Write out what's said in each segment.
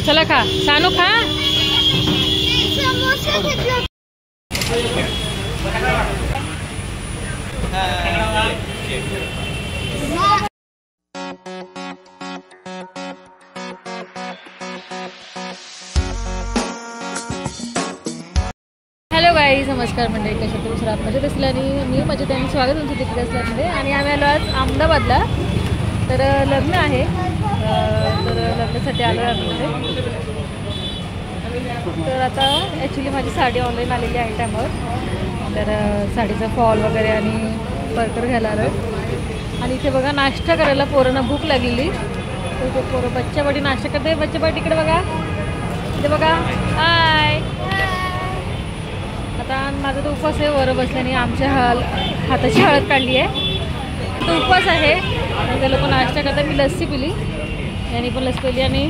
चला खा, सानू खा। हॅलो गाईज, नमस्कार मंडळी, कशा तुम्ही सर मजेत असला आणि मी मजेत आहे। स्वागत तुमचं तिकडे असल्यामध्ये। आणि आम्ही आलो आज अहमदाबादला, तर लग्न आहे, तर लग्नासाठी आलो आहे आम्ही। तर आता ॲक्च्युली माझी साडी ऑनलाईन आलेली आहे टायमावर, तर साडीचा फॉल वगैरे आणि परकर घ्यायला आलो। आणि इथे बघा नाश्ता करायला पोरांना भूक लागलेली, तर ते पोरं बच्चाबाटी नाश्ता करते। बच्चाबाटी इकडे बघा, इथे बघा, हाय। आता माझा तो उपवास आहे, वर बसल्याने आमच्या हाताची हळद काढली आहे, तो उपवास आहे। ते लोक नाश्ता करतात, मी लस्सी पिली, यांनी पण लस्सी पिली। आणि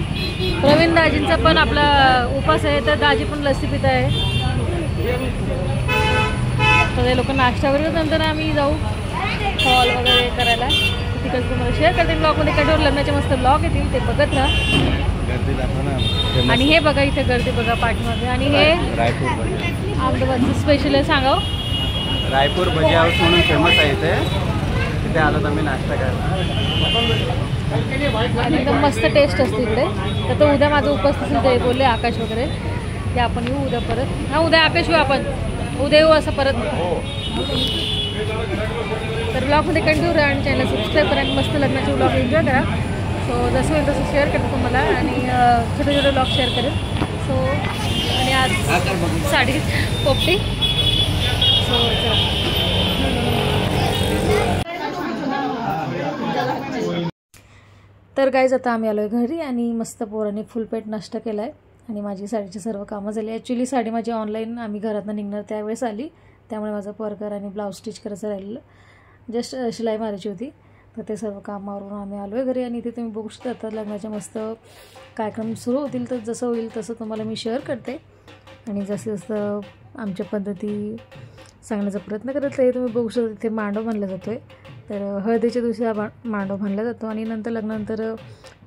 प्रवीण दाजींचा पण आपला उपवास आहे, तर दाजी पण लस्सी पित आहे। तर ते लोक नाश्ता वगैरे, नंतर आम्ही जाऊ हॉल वगैरे करायला। तिकडे तुम्हाला शेअर करते ब्लॉगमध्ये, कठोर लग्नाचे मस्त ब्लॉग येतील, ते बघत राहा। आणि हे बघा इथे गर्दी बघा पाठीमध्ये, आणि हे अहमदाबादचं स्पेशल आहे, सांगा। रायपूर भजी हाऊस म्हणून फेमस आहे इथे, तिथे आलो आम्ही नाश्ता करायला। एकदम मस्त टेस्ट असते इकडे। तर तो उद्या माझा उपवास असेल, ते बोलले आकाश वगैरे की आपण येऊ उद्या परत। हां, उद्या आकाश येऊ, आपण उद्या येऊ असं परत। तर ब्लॉगमध्ये कंटिन्यू राहा आणि चॅनल सबस्क्राईब करा आणि मस्त लग्नाचे ब्लॉग एन्जॉय करा। सो जसं होईल तसं शेअर करतो तुम्हाला, आणि छोटे छोटे ब्लॉग शेअर करेल। सो आणि आज साडी पोपटी, सो तर गाईज आता आम्ही आलो आहे घरी, आणि मस्त पोरांनी फुलपेट नाश्ता केला आहे, आणि माझी साडीची सर्व कामं झाली। ॲक्च्युली साडी माझी ऑनलाईन आम्ही घरातनं निघणार त्यावेळेस आली, त्यामुळे माझा परकर आणि ब्लाऊज स्टिच करायचं राहिलेलं, जस्ट शिलाई मारायची होती। तर ते सर्व कामावरून आम्ही आलो आहे घरी, आणि इथे तुम्ही बघू शकता लग्नाचे मस्त कार्यक्रम सुरू होतील, तर जसं होईल तसं तुम्हाला मी शेअर करते, आणि जसं जसं आमच्या पद्धती सांगण्याचा प्रयत्न करत आहे। तुम्ही बघू शकता इथे मांडव बांधला जातो आहे, तर हळदीच्या दिवशी हा मांडव बांधला जातो, आणि नंतर लग्नानंतर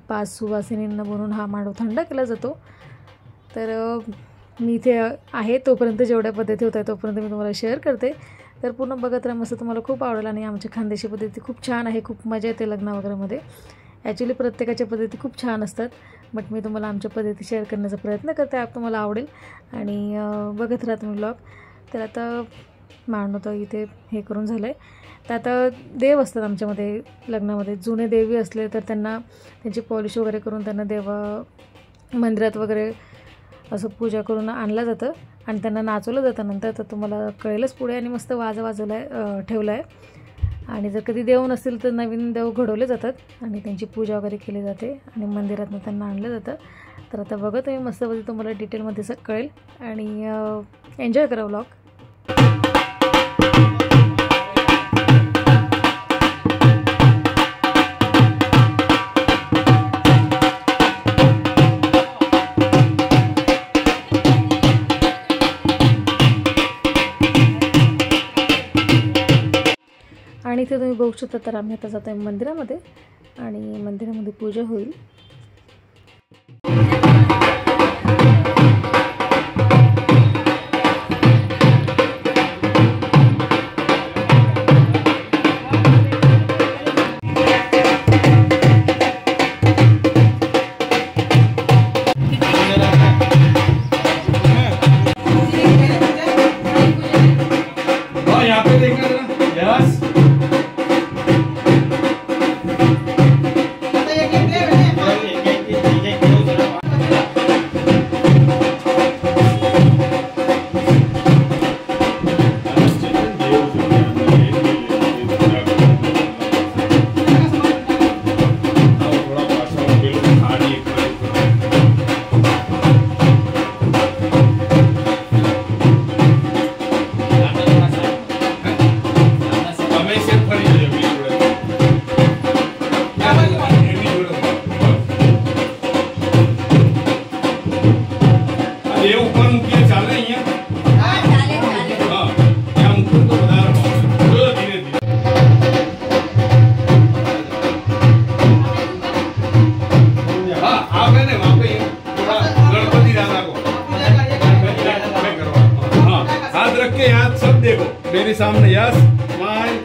5 सुवासिनींना बनवून हा मांडव थंड केला जातो। तर मी इथे आहे तोपर्यंत जेवढ्या पद्धती होत आहे तोपर्यंत मी तुम्हाला शेअर करते, तर पूर्ण बघत राहा, मस्त तुम्हाला खूप आवडेल। आणि आमच्या खानदेशी पद्धती खूप छान आहे, खूप मजा येते लग्न वगैरेमध्ये। ॲक्च्युली प्रत्येकाच्या पद्धती खूप छान असतात, बट मी तुम्हाला आमच्या पद्धती शेअर करण्याचा प्रयत्न करते, आप तुम्हाला आवडेल, आणि बघत राहा तुम्ही ब्लॉग। तर आता मांडव तर इथे हे करून झालं आहे, तर आता देव असतात आमच्यामध्ये लग्नामध्ये, जुने देवी असले तर त्यांना त्यांची पॉलिश वगैरे करून त्यांना देवा मंदिरात वगैरे असं पूजा करून आणलं जातं, आणि त्यांना नाचवलं जातं नंतर, तर तुम्हाला कळेलच पुढे। आणि मस्त वाजवला आहे, ठेवला आहे। आणि जर कधी देव नसतील तर नवीन देव घडवले जातात, आणि त्यांची पूजा वगैरे केली जाते, आणि मंदिरातनं त्यांना आणलं जातं। तर आता बघा तुम्ही मस्तपैकी, तुम्हाला डिटेलमध्ये असं कळेल, आणि एन्जॉय करा व्लॉग। आणि इथे तुम्ही बघू शकता, तर आम्ही आता जातो आहे मंदिरामध्ये, आणि मंदिरामध्ये पूजा होईल। Very सामने, yes, smile.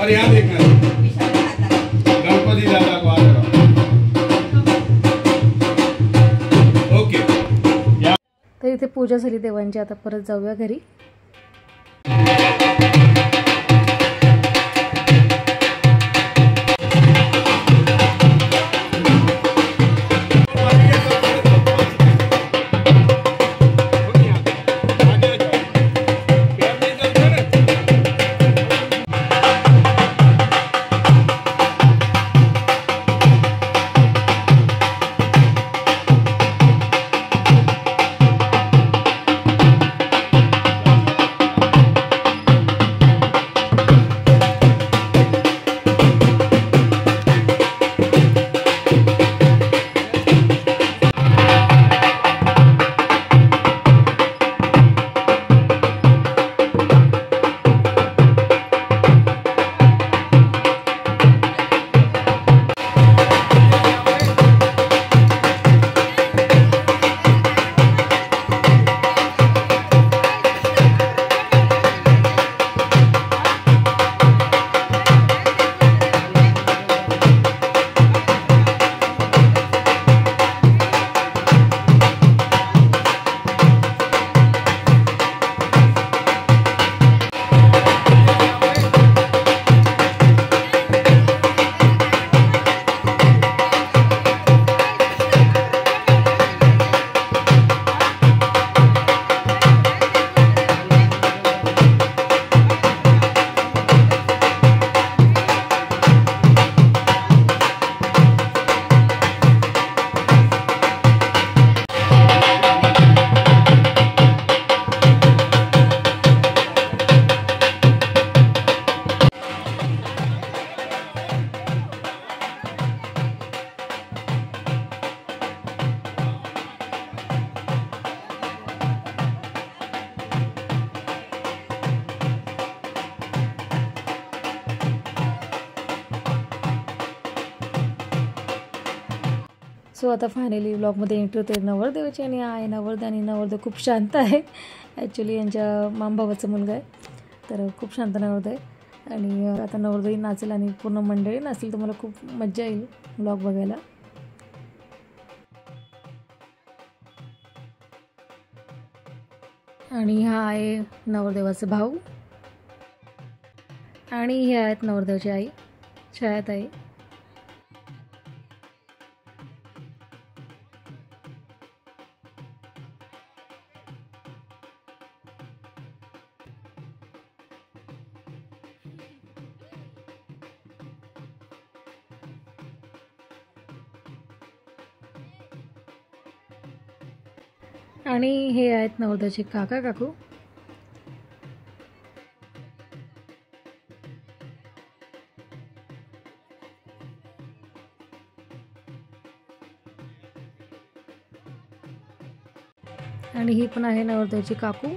और यहाँ देखना गणपति दादा को आगे ओके। तर इथे पूजा झाली देवांची, आता परत जाऊया घरी। सो आता फायनली व्लॉगमध्ये एंट्री होते नवरदेवाची, आणि आहे नवरदेव आणि नवरदेव खूप शांत आहे। ॲक्च्युली यांच्या मामभावाचा मुलगा आहे, तर खूप शांत नवरदेव आहे। आणि आता नवरदेव नाचेल आणि पूर्ण मंडळी नाचेल, तुम्हाला खूप मजा येईल व्लॉग बघायला। आणि हा आहे नवरदेवाचा भाऊ, आणि हे आहेत नवरदेवाची आई छायात आहे। आणि हे आहेत नवरदेवाचे काका काकू। आणि ही पण आहे नवरदेवाची काकू।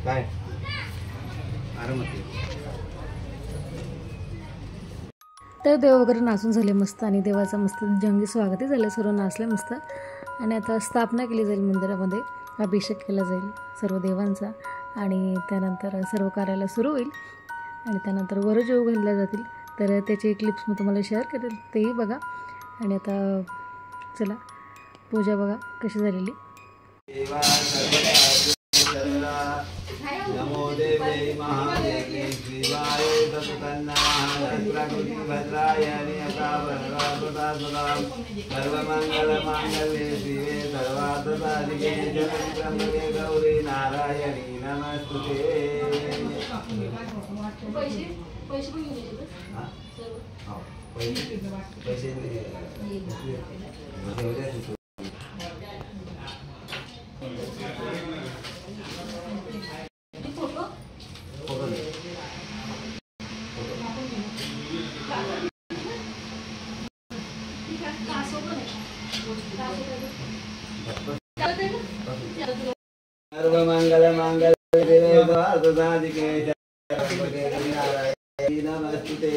काय तर देव वगैरे नाचून झाले मस्त, आणि देवाचं मस्त जंगी स्वागतही झालं, सर्व नाचले मस्त। आणि आता स्थापना केली जाईल मंदिरामध्ये, अभिषेक केला जाईल सर्व देवांचा। आणि त्यानंतर सर्व कार्याला सुरू होईल आणि त्यानंतर वर जेवू घालल्या जातील. तर त्याचे क्लिप्स मी तुम्हाला शेअर करेल, तेही बघा. आणि आता चला पूजा बघा कशी झालेली. नमो देवी महादेवी शिवाय भद्राय सर्वमंगलमांगल्ये शिवे सर्वार्थसाधिके शरण्ये गौरी नारायणी नमस्तुते. सर्वमंगलमांगल्ये सर्वार्थसाधिके शरण्ये नारायणी नमस्तुते.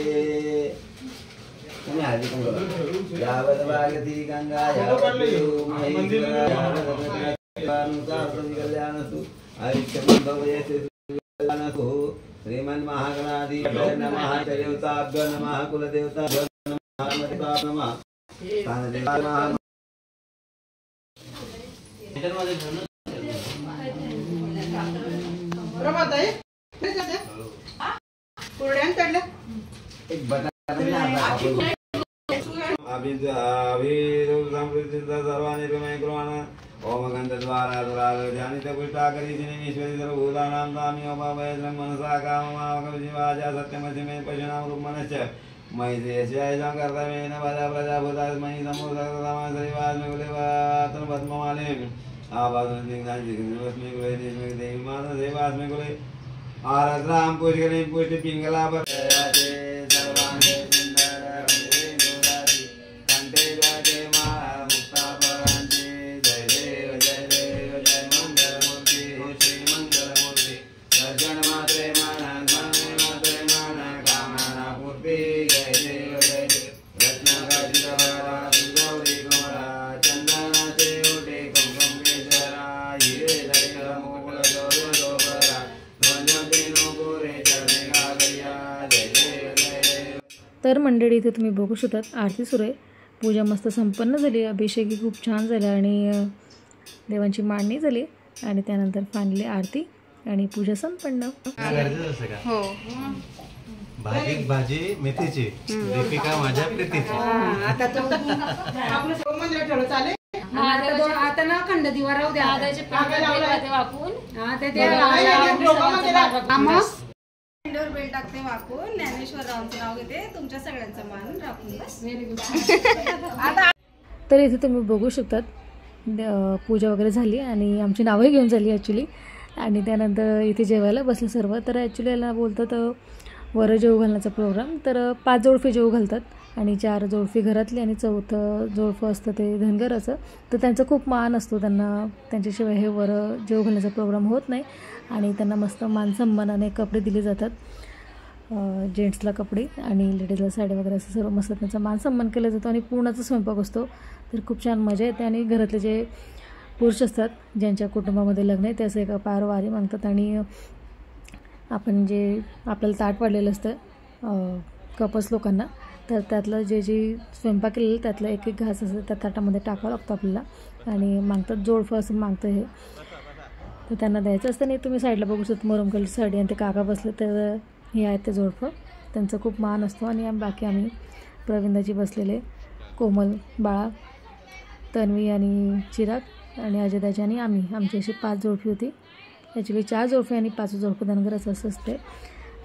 यावत् भागती गंगा यावत् कल्याणस्तु आयुष्यं भवयते श्रीमन्महागणाधिपतये नमः. देवताभ्यो नमः, कुलदेवताभ्यो नमः, स्थानदेवताभ्यो नमः. एक बटा सर्वाणी ओम गंधद्वारा ध्यानित पुष्टाकरी जिनेश्वरी सर्वभूतानां तानि ओमवयं मनसा काममावकविवाजा सत्यमसिमे पशुनां रूपमनश्च मयि देशयायं कर्तव्येन वदा प्रजाभूतास्मयि नमो सर्वदामश्रीवास्मि कुलेवातन पद्ममाले आवादन दिग्नाजिग्नस्मि कुले देवी देवी माता देवास्मि कुले आरद्रां पुष्करीं पुष्टि पिंगला परते सर्वाणि तर मंडळी इथे तुम्ही बघू शकतात आरती सुरू आहे. पूजा मस्त संपन्न झाली, अभिषेकही खूप छान झाला आणि देवांची मांडणी झाली आणि त्यानंतर फायनली आरती आणि पूजा संपन्न. हो, भाजी मेथीची, दीपिका माझ्या प्रीतीची. आता ना खंड दिवा राहू द्या वाकून बेल टाकते वाकून. ज्ञानेश्वर रावांचं नाव घेते, तुमच्या सगळ्यांचं मान राखून बस. तर इथे तुम्ही बघू शकतात पूजा वगैरे झाली आणि आमची नावही घेऊन झाली ॲक्च्युली. आणि त्यानंतर इथे जेवायला बसले सर्व. तर ॲक्च्युली याला बोलतात वर जेवू घालण्याचा प्रोग्राम. तर 5 जोडफे जेवू घालतात आणि 4 जोडफे घरातली आणि 4थं जोडफं असतं ते धनगराचं. तर त्यांचा खूप मान असतो, त्यांना त्यांच्याशिवाय हे वर जेवू घालण्याचा प्रोग्राम होत नाही. आणि त्यांना मस्त मान सन्मानाने कपडे दिले जातात, जेंट्सला कपडे आणि लेडीजला साडी वगैरे असं सर्व मस्त त्यांचा मान सन्मान केला जातो आणि पूर्णाचा स्वयंपाक असतो. तर खूप छान मजा येते. आणि घरातले जे पुरुष असतात ज्यांच्या कुटुंबामध्ये लग्न आहे ते असं एका पायावर वारी मागतात आणि आपण जे आपल्याला ताट वाढलेलं असतं कपस लोकांना, तर त्यातलं जे स्वयंपाक केलेलं त्यातलं एक एक घास असं त्या ताटामध्ये टाकावं लागतं आपल्याला आणि मागतात. जोडफं असं मागतं हे, तर त्यांना द्यायचं असतं. नाही तुम्ही साईडला बघू शकता मरून कलरची साडी आणि ते काका बसले, तर हे आहेत ते जोडफं. त्यांचा खूप मान असतो. आणि बाकी आम्ही प्रवीणदाजी बसलेले, कोमल, बाळा, तन्वी आणि चिराग आणि अजयदाजी आणि आमची अशी 5 जोडफी होती. ॲक्च्युली 4 जोडफे आणि 5 जोडफं धनगराचं असं असते.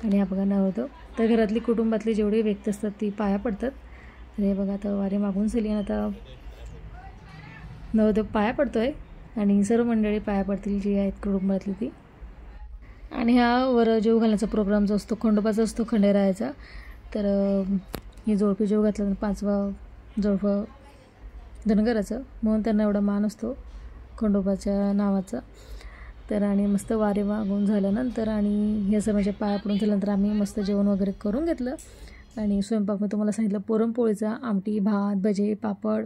आणि हा बघा नवरदेव. तर घरातली कुटुंबातली जेवढी व्यक्ती असतात ती पाया पडतात. तर हे बघा आता वारी मागून झाली आणि आता नवरदेव पाया पडतो आहे आणि सर्व मंडळी पाया पडतील जी आहेत कुटुंबातली ती. आणि हा वर जेवू घालण्याचा प्रोग्राम जो असतो खंडोबाचा असतो, खंडेरायाचा. तर ही जोडपी जेवू घातल्यानंतर 5वा जोडपं धनगराचं, म्हणून त्यांना एवढा मान असतो खंडोबाच्या नावाचा. तर आणि मस्त वारी मागून झाल्यानंतर आणि हे असं माझ्या पाया पडून झाल्यानंतर आम्ही मस्त जेवण वगैरे करून घेतलं. आणि स्वयंपाक मी तुम्हाला सांगितलं पुरणपोळीचा, आमटी, भात, भजे, पापड,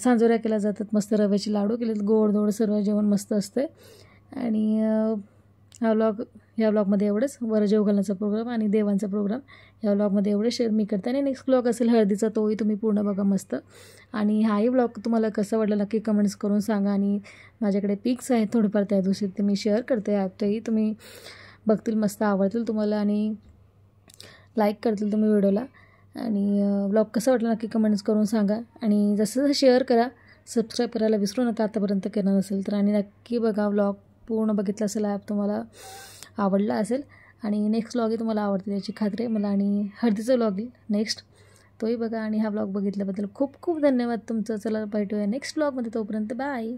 सांजोऱ्या केल्या जातात, मस्त रव्याचे लाडू केलेत, गोड धोड सर्व जेवण मस्त असते. आणि ह्या व्लॉगमध्ये एवढंच. वर जेव घालण्याचा प्रोग्राम आणि देवांचा प्रोग्राम ह्या व्लॉगमध्ये एवढे शेअर मी करते. आणि नेक्स्ट व्लॉग असेल हळदीचा, तोही तुम्ही पूर्ण बघा मस्त. आणि हाही व्लॉग तुम्हाला कसा वाटला नक्की कमेंट्स करून सांगा. आणि माझ्याकडे पिक्स आहेत थोडेफार त्या दिवशी ते मी शेअर करते, तेही तुम्ही बघतील, मस्त आवडतील तुम्हाला आणि लाईक करतील तुम्ही व्हिडिओला. आणि व्लॉग कसा वाटला नक्की कमेंट्स करून सांगा. आणि जसं शेअर करा, सबस्क्राईब करायला विसरू नका आतापर्यंत केलं नसेल तर. आणि नक्की बघा व्लॉग, पूर्ण बघितलं असेल, ॲप तुम्हाला आवडला असेल. आणि नेक्स्ट व्लॉगही तुम्हाला आवडतील याची खात्री आहे मला. आणि हळदीचा व्लॉग येईल नेक्स्ट, तोही बघा. आणि हा व्लॉग बघितल्याबद्दल खूप खूप धन्यवाद तुमचं. चला भेटूया नेक्स्ट व्लॉगमध्ये, तोपर्यंत बाय.